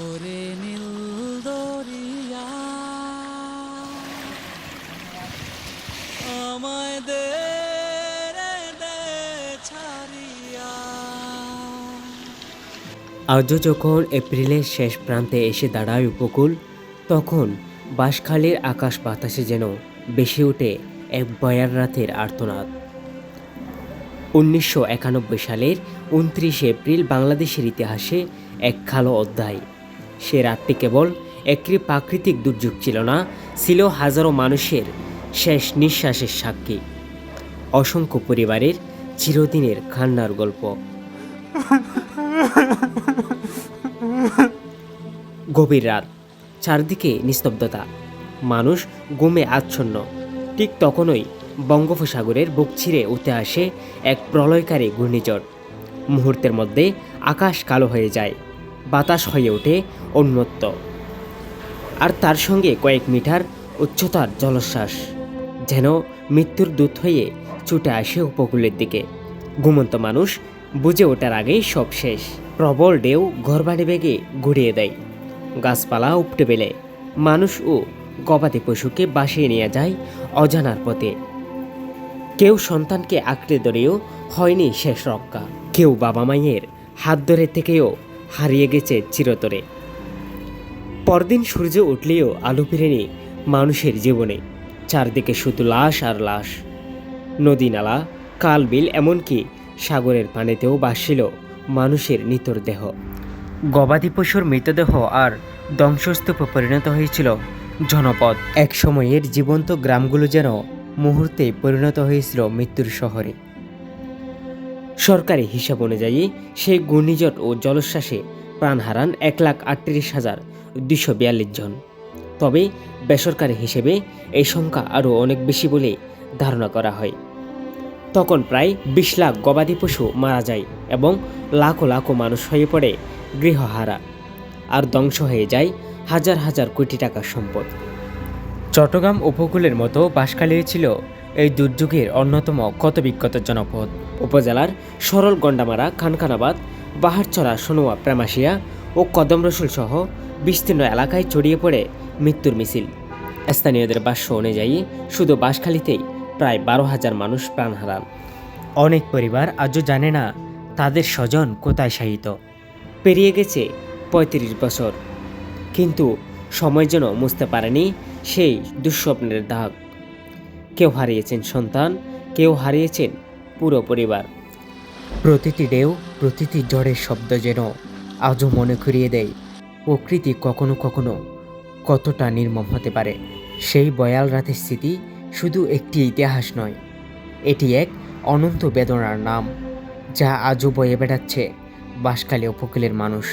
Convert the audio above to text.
ওরে নীল দরিয়া আমায় দে রে দে ছাড়িয়া। আজও যখন এপ্রিলের শেষ প্রান্তে এসে দাঁড়ায় উপকূল, তখন বাঁশখালীর আকাশ বাতাসে যেন ভেসে ওঠে এক ভয়ার রাতের আর্তনাদ। 1991 সালের 29 এপ্রিল বাংলাদেশের ইতিহাসে এক কালো অধ্যায়। সে রাতটি কেবল একটি প্রাকৃতিক দুর্যোগ ছিল না, ছিল হাজারো মানুষের শেষ নিঃশ্বাসের সাক্ষী, অসংখ্য পরিবারের চিরদিনের কান্নার গল্প। গভীর রাত, চারদিকে নিস্তব্ধতা, মানুষ ঘুমে আচ্ছন্ন। ঠিক তখনই বঙ্গোপসাগরের বুক ছিঁড়ে উঠে আসে এক প্রলয়কারী ঘূর্ণিঝড়। মুহূর্তের মধ্যে আকাশ কালো হয়ে যায়, বাতাস হয়ে ওঠে উন্মত্ত, আর তার সঙ্গে কয়েক মিটার উচ্চতার জলোচ্ছ্বাস যেন মৃত্যুর দূত হয়ে ছুটে আসে উপকূলের দিকে। ঘুমন্ত মানুষ বুঝে ওঠার আগেই সব শেষ। প্রবল ঢেউ ঘরবাড়ি বেগে ঘুরিয়ে দেয়, গাছপালা উপটে ফেলে, মানুষ ও গবাদি পশুকে বাসিয়ে নিয়ে যায় অজানার পথে। কেউ সন্তানকে আঁকড়ে ধরেও হয়নি শেষ রক্ষা, কেউ বাবা মায়ের হাত ধরে থেকেও হারিয়ে গেছে চিরতরে। পরদিন সূর্য উঠলেও আলো ফিরেনি মানুষের জীবনে, চারদিকে শুধু লাশ আর লাশ। নদী নালা, খাল বিল, এমনকি সাগরের পানিতেও ভাসছিল মানুষের নিথর দেহ। গবাদি পশুর মৃতদেহ আর ধ্বংসস্তূপে পরিণত হয়েছিল জনপদ। এক সময়ের জীবন্ত গ্রামগুলো যেন মুহূর্তে পরিণত হয়েছিল মৃত্যুর শহরে। সরকারি হিসাব অনুযায়ী সেই ঘূর্ণিঝড় ও জলোচ্ছ্বাসে প্রাণ হারান 1,38,242 জন। তবে বেসরকারি হিসেবে এই সংখ্যা আরও অনেক বেশি বলে ধারণা করা হয়। তখন প্রায় 20 লাখ গবাদি পশু মারা যায় এবং লাখো লাখো মানুষ হয়ে পড়ে গৃহহারা, আর ধ্বংস হয়ে যায় হাজার হাজার কোটি টাকার সম্পদ। চট্টগ্রাম উপকূলের মতো বাঁশখালী ছিল এই দুর্যোগের অন্যতম ক্ষতবিক্ষত জনপদ। উপজেলার সরল গন্ডামারা, খানখানাবাদ, বাহারছড়া, সোনোয়া, প্রেমাশিয়া ও কদম রসুল সহ বিস্তীর্ণ এলাকায় ছড়িয়ে পড়ে মৃত্যুর মিছিল। স্থানীয়দের ভাষ্য অনুযায়ী শুধু বাঁশখালীতেই প্রায় 12,000 মানুষ প্রাণ হারান। অনেক পরিবার আজও জানে না তাদের স্বজন কোথায় শায়িত। পেরিয়ে গেছে 35 বছর, কিন্তু সময় যেন মুছতে পারেনি সেই দুঃস্বপ্নের দাগ। কেউ হারিয়েছেন সন্তান, কেউ হারিয়েছেন পুরো পরিবার। প্রতিটি ঢেউ, প্রতিটি ঝড়ের শব্দ যেন আজও মনে করিয়ে দেয় প্রকৃতি কখনো কখনো কতটা নির্মম হতে পারে। সেই ভয়াল রাতের স্মৃতি শুধু একটি ইতিহাস নয়, এটি এক অনন্ত বেদনার নাম, যা আজও বয়ে বেড়াচ্ছে বাঁশখালী উপকূলের মানুষ।